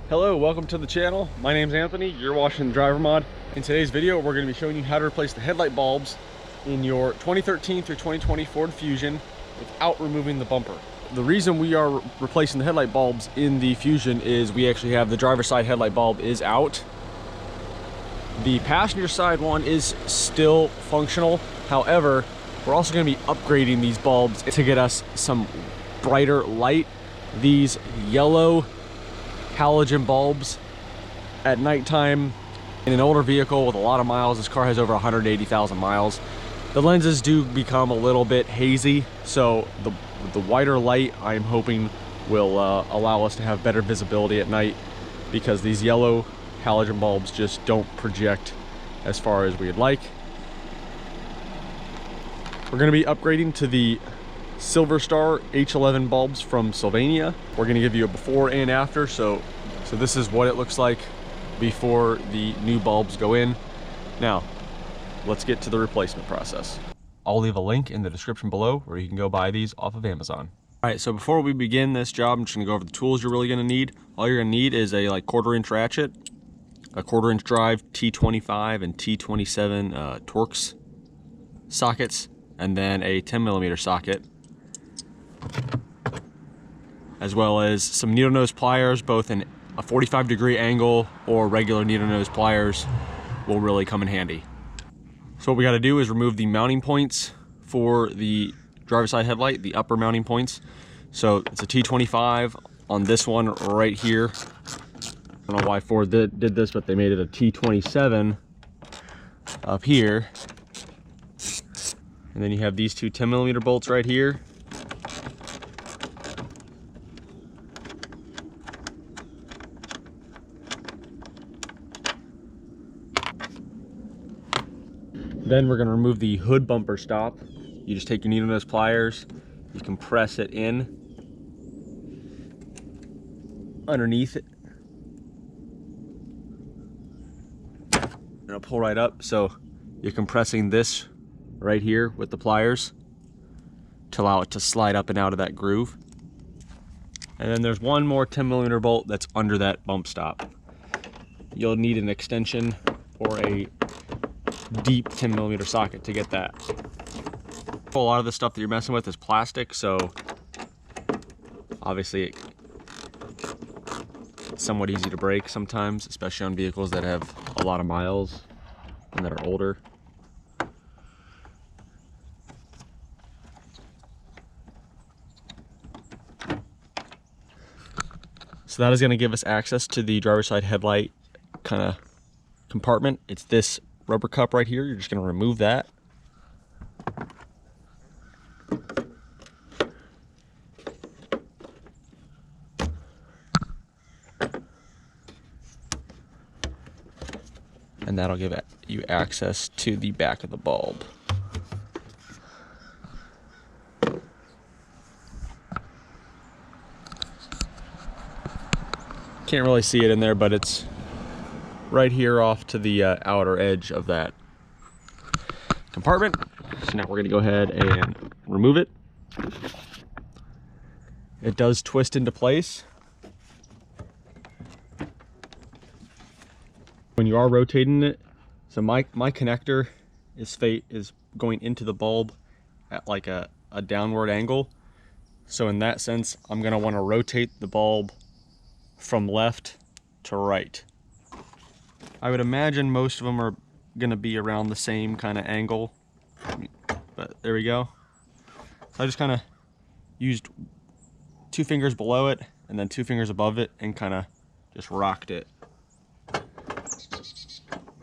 Hello, welcome to the channel. My name's Anthony, you're watching Driver Mod. In today's video, we're going to be showing you how to replace the headlight bulbs in your 2013 through 2020 Ford Fusion without removing the bumper. The reason we are replacing the headlight bulbs in the Fusion is we actually have the driver's side headlight bulb is out. The passenger side one is still functional. However, we're also going to be upgrading these bulbs to get us some brighter light. These yellow halogen bulbs at nighttime in an older vehicle with a lot of miles. This car has over 180,000 miles. The lenses do become a little bit hazy, so the whiter light I'm hoping will allow us to have better visibility at night, because these yellow halogen bulbs just don't project as far as we'd like. We're going to be upgrading to the Silver Star H11 bulbs from Sylvania. We're going to give you a before and after, so this is what it looks like before the new bulbs go in. Now let's get to the replacement process. I'll leave a link in the description below where you can go buy these off of Amazon. All right, so before we begin this job, I'm just going to go over the tools you're really going to need. All you're going to need is a 1/4 inch ratchet, a 1/4 inch drive, T25 and T27 Torx sockets, and then a 10mm socket, as well as some needle nose pliers, both in a 45-degree angle or regular needle nose pliers will really come in handy. So what we got to do is remove the mounting points for the driver's side headlight, the upper mounting points. So it's a T25 on this one right here. I don't know why Ford did this, but they made it a T27 up here. And then you have these two 10mm bolts right here. Then we're going to remove the hood bumper stop. You just take your needle nose pliers, you can press it in underneath it, and it'll pull right up. So you're compressing this right here with the pliers to allow it to slide up and out of that groove. And then there's one more 10mm bolt that's under that bump stop. You'll need an extension or a deep 10mm socket to get that. A lot of the stuff that you're messing with is plastic, so obviously it's somewhat easy to break sometimes, especially on vehicles that have a lot of miles and that are older. So that is going to give us access to the driver's side headlight kind of compartment. It's this rubber cup right here. You're just going to remove that. And that'll give you access to the back of the bulb. Can't really see it in there, but it's right here off to the outer edge of that compartment. So now we're going to go ahead and remove it. It does twist into place. When you are rotating it, so my connector is going into the bulb at like a downward angle. So in that sense, I'm going to want to rotate the bulb from left to right. I would imagine most of them are going to be around the same kind of angle, but there we go. So I just kind of used 2 fingers below it and then 2 fingers above it and kind of just rocked it.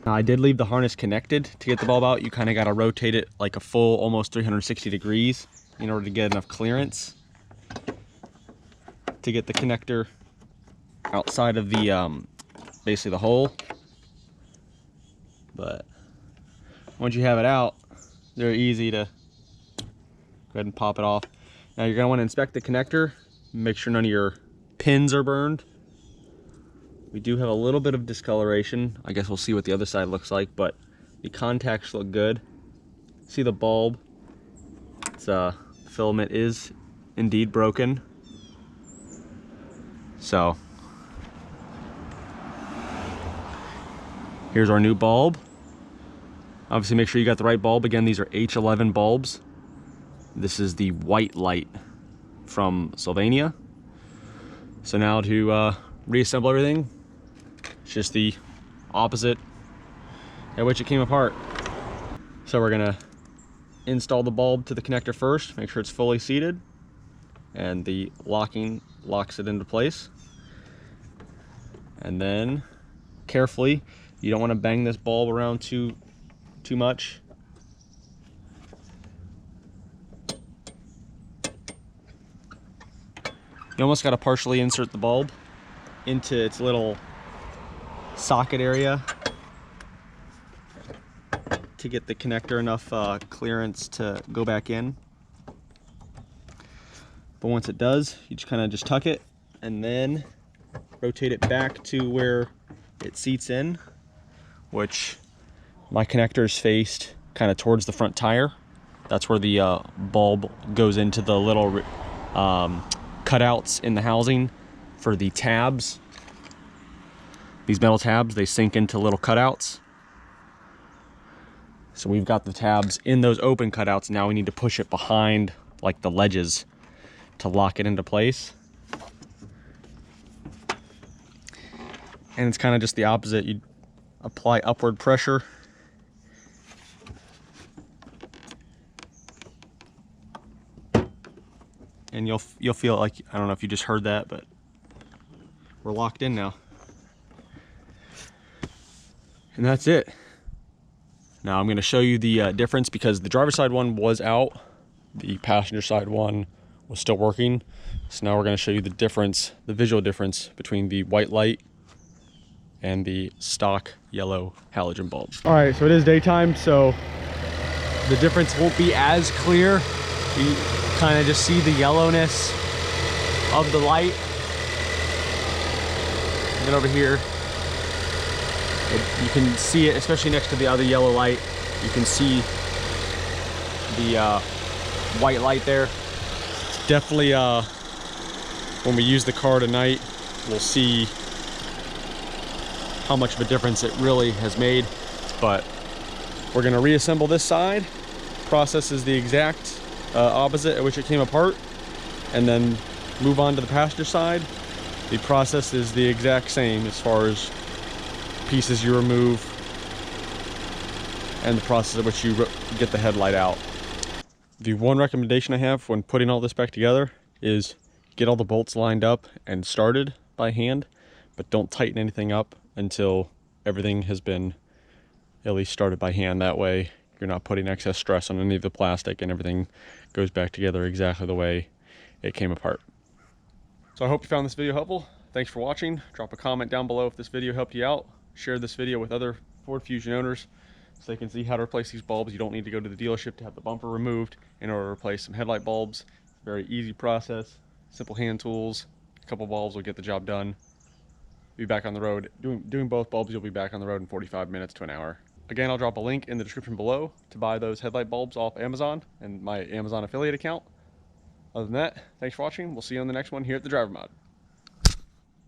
Now, I did leave the harness connected. To get the bulb out, you kind of got to rotate it like a full almost 360 degrees in order to get enough clearance to get the connector outside of the basically the hole. But once you have it out, very easy to go ahead and pop it off. Now you're going to want to inspect the connector, make sure none of your pins are burned. We do have a little bit of discoloration. I guess we'll see what the other side looks like, but the contacts look good. See the bulb? It's filament is indeed broken. So Here's our new bulb. Obviously make sure you got the right bulb. Again, these are H11 bulbs. This is the white light from Sylvania. So now to reassemble everything, it's just the opposite at which it came apart. So we're gonna install the bulb to the connector first, make sure it's fully seated, and the locking locks it into place. And then carefully, you don't want to bang this bulb around too much. You almost got to partially insert the bulb into its little socket area to get the connector enough clearance to go back in. But once it does, you just kind of just tuck it and then rotate it back to where it seats in, which my connector is faced kind of towards the front tire. That's where the bulb goes into the little cutouts in the housing for the tabs. These metal tabs, they sink into little cutouts. So we've got the tabs in those open cutouts. Now we need to push it behind like the ledges to lock it into place. And it's kind of just the opposite. You apply upward pressure and you'll feel like, I don't know if you just heard that, but we're locked in now. And that's it. Now I'm going to show you the difference, because the driver's side one was out, the passenger side one was still working. So now we're going to show you the difference, the visual difference between the white light and the stock yellow halogen bulb. All right, so it is daytime, so the difference won't be as clear. You kind of just see the yellowness of the light. And then over here, you can see it, especially next to the other yellow light. You can see the white light there. It's definitely, when we use the car tonight, we'll see how much of a difference it really has made. But we're gonna reassemble this side. Process is the exact opposite at which it came apart, and then move on to the passenger side. The process is the exact same as far as pieces you remove and the process at which you get the headlight out. The one recommendation I have when putting all this back together is get all the bolts lined up and started by hand, but don't tighten anything up until everything has been at least started by hand. That way you're not putting excess stress on any of the plastic and everything goes back together exactly the way it came apart. So I hope you found this video helpful. Thanks for watching. Drop a comment down below if this video helped you out. Share this video with other Ford Fusion owners so they can see how to replace these bulbs. You don't need to go to the dealership to have the bumper removed in order to replace some headlight bulbs. Very easy process, simple hand tools, a couple bulbs will get the job done. Be back on the road. Doing both bulbs, you'll be back on the road in 45 minutes to an hour. Again, I'll drop a link in the description below to buy those headlight bulbs off Amazon and my Amazon affiliate account. Other than that, thanks for watching. We'll see you on the next one here at the Driver Mod.